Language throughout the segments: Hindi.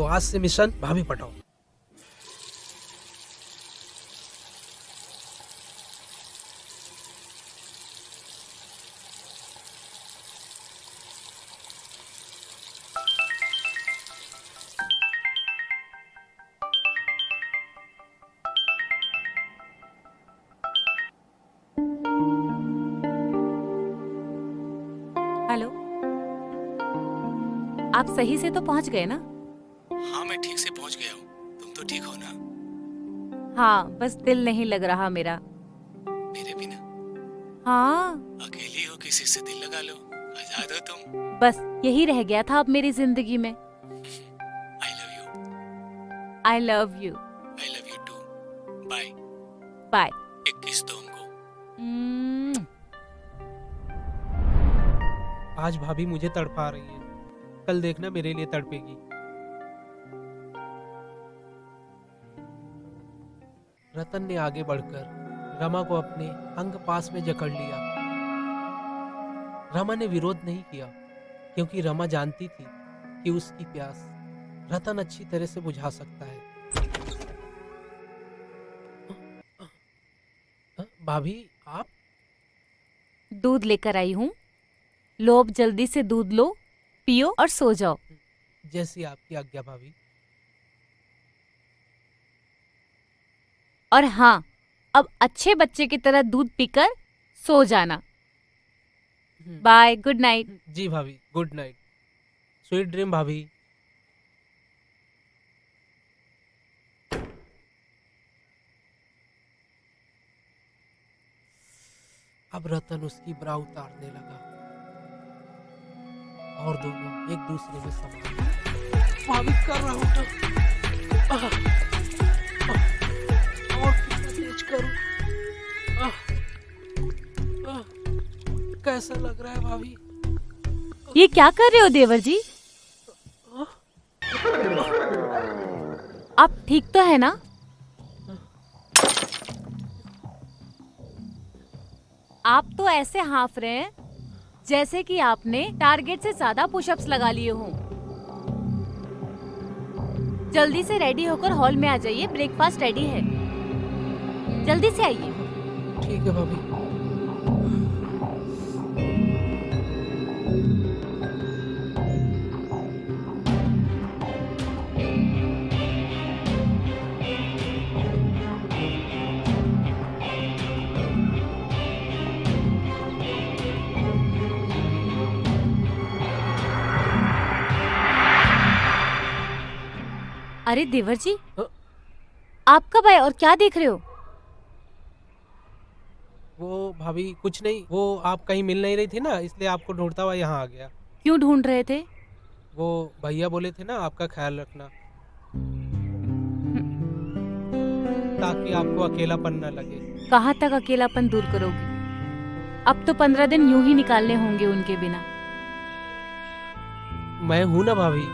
आज से मिशन भाभी पटाओ। हेलो, आप सही से तो पहुंच गए ना? हाँ मैं ठीक से पहुंच गया हूँ, तुम तो ठीक हो ना? हाँ, बस दिल नहीं लग रहा मेरा। मेरे बिना? हाँ, अकेली हो, किसी से दिल लगा लो, आजाद हो तुम। बस यही रह गया था अब मेरी जिंदगी में। I love you. I love you. I love you too. Bye. Bye. एक किस दो हमको। आज भाभी मुझे तड़पा रही है, कल देखना मेरे लिए तड़पेगी। रतन ने आगे बढ़कर रमा को अपने अंग पास में जकड़ लिया। रमा ने विरोध नहीं किया क्योंकि रमा जानती थी कि उसकी प्यास रतन अच्छी तरह से बुझा सकता है। भाभी आप? दूध लेकर आई हूँ, लो अब जल्दी से दूध लो, पियो और सो जाओ। जैसी आपकी आज्ञा भाभी। और हाँ, अब अच्छे बच्चे की तरह दूध पीकर सो जाना। Bye, good night. जी भाभी, गुड नाइट, स्वीट ड्रीम भाभी। अब रतन उसकी ब्रा उतारने लगा और दोनों एक दूसरे में समा गए। भाभी कर रहा हूँ और कितना तेज करूं? कैसा लग रहा है भाभी? ये क्या कर रहे हो देवर जी? आप ठीक तो है ना? आप तो ऐसे हाँफ रहे हैं जैसे कि आपने टारगेट से ज्यादा पुशअप्स लगा लिए हों। जल्दी से रेडी होकर हॉल में आ जाइए, ब्रेकफास्ट रेडी है। जल्दी से आइए। ठीक है भाभी। अरे देवर जी, आप कब आए और क्या देख रहे हो? वो भाभी कुछ नहीं, वो आप कहीं मिल नहीं रही थी ना, इसलिए आपको ढूंढता हुआ यहाँ आ गया। क्यों ढूंढ रहे थे? वो भैया बोले थे ना आपका ख्याल रखना, ताकि आपको अकेलापन न लगे। कहाँ तक अकेलापन दूर करोगे? अब तो 15 दिन यूं ही निकालने होंगे उनके बिना। मैं हूं ना भाभी,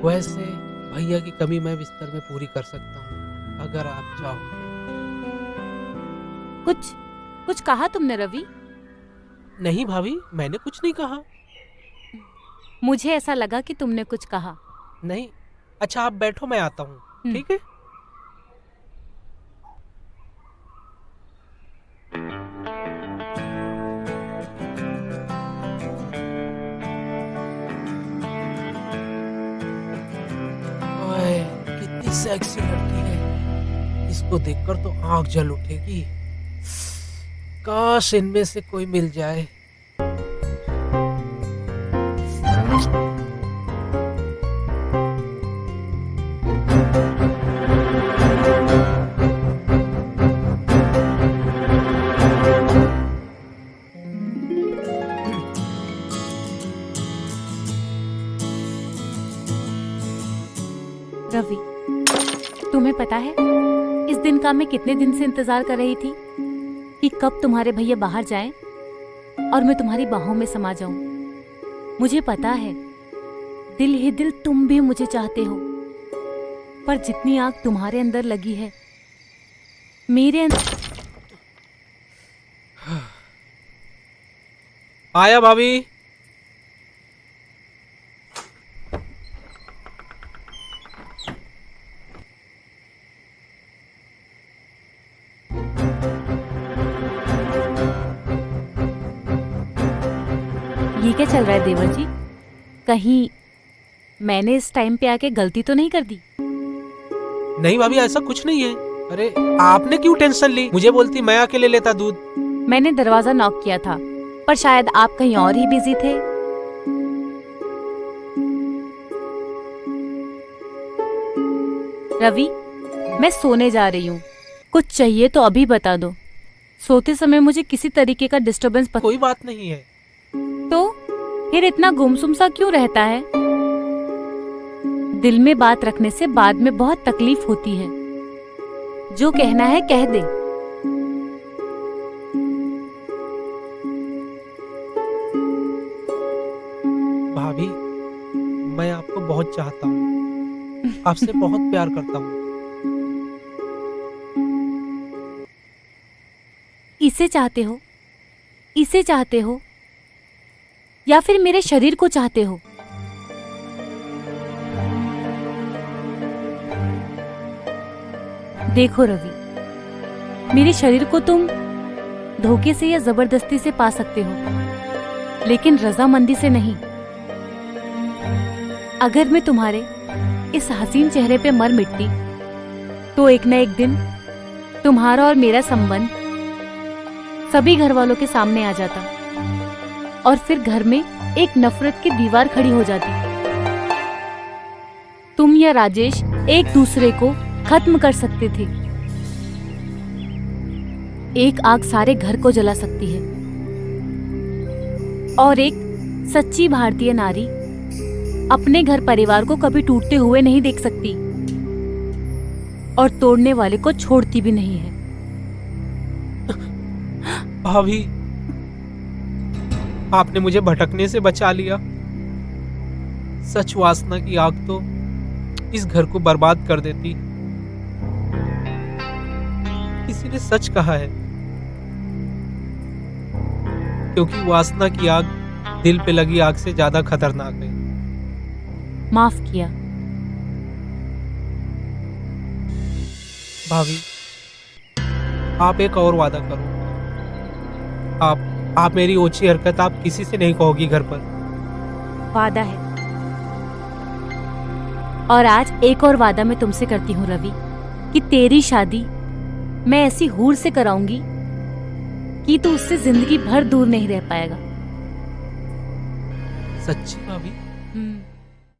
वैसे भैया की कमी मैं बिस्तर में पूरी कर सकता हूँ अगर आप चाहो। कुछ कहा तुमने रवि? नहीं भाभी, मैंने कुछ नहीं कहा। मुझे ऐसा लगा कि तुमने कुछ कहा। नहीं। अच्छा आप बैठो, मैं आता हूँ, ठीक है? ओए, कितनी सेक्सी लड़की है, इसको देखकर तो आंख जल उठेगी। काश इनमें से कोई मिल जाए। रवि, तुम्हें पता है इस दिन का मैं कितने दिन से इंतजार कर रही थी कि कब तुम्हारे भैया बाहर जाएं और मैं तुम्हारी बाहों में समा जाऊं। मुझे पता है दिल ही दिल तुम भी मुझे चाहते हो, पर जितनी आग तुम्हारे अंदर लगी है मेरे अंदर। आया भाभी। क्या चल रहा है देवर जी? कहीं मैंने इस टाइम पे आके गलती तो नहीं कर दी? नहीं भाभी, ऐसा कुछ नहीं है। अरे आपने क्यों टेंशन ली? मुझे बोलती, मैं आके ले लेता दूध। मैंने दरवाजा नॉक किया था, पर शायद आप कहीं और ही बिजी थे। रवि, मैं सोने जा रही हूँ। कुछ चाहिए तो अभी बता दो। सोते समय मुझे किसी तरीके का डिस्टरबेंस कोई बात नहीं है। तो फिर इतना गुमसुम सा क्यों रहता है? दिल में बात रखने से बाद में बहुत तकलीफ होती है। जो कहना है कह दे। भाभी, मैं आपको बहुत चाहता हूँ, आपसे बहुत प्यार करता हूँ। इसे चाहते हो? इसे चाहते हो? या फिर मेरे शरीर को चाहते हो? देखो रवि, मेरे शरीर को तुम धोखे से या जबरदस्ती से पा सकते हो, लेकिन रजामंदी से नहीं। अगर मैं तुम्हारे इस हसीन चेहरे पे मर मिटती तो एक न एक दिन तुम्हारा और मेरा संबंध सभी घर वालों के सामने आ जाता और फिर घर में एक नफरत की दीवार खड़ी हो जाती। तुम या राजेश एक दूसरे को खत्म कर सकते थे। एक आग सारे घर को जला सकती है और एक सच्ची भारतीय नारी अपने घर परिवार को कभी टूटते हुए नहीं देख सकती और तोड़ने वाले को छोड़ती भी नहीं है। भाभी, आपने मुझे भटकने से बचा लिया। सच वासना की आग तो इस घर को बर्बाद कर देती। किसी ने सच कहा है, क्योंकि वासना की आग दिल पे लगी आग से ज्यादा खतरनाक है। माफ किया। भाभी, आप एक और वादा करो। आप मेरी ओछी हरकत आप किसी से नहीं कहोगी घर पर। वादा है। और आज एक और वादा मैं तुमसे करती हूँ रवि, कि तेरी शादी मैं ऐसी हूर से कराऊंगी कि तू उससे जिंदगी भर दूर नहीं रह पाएगा। सच्ची भाभी?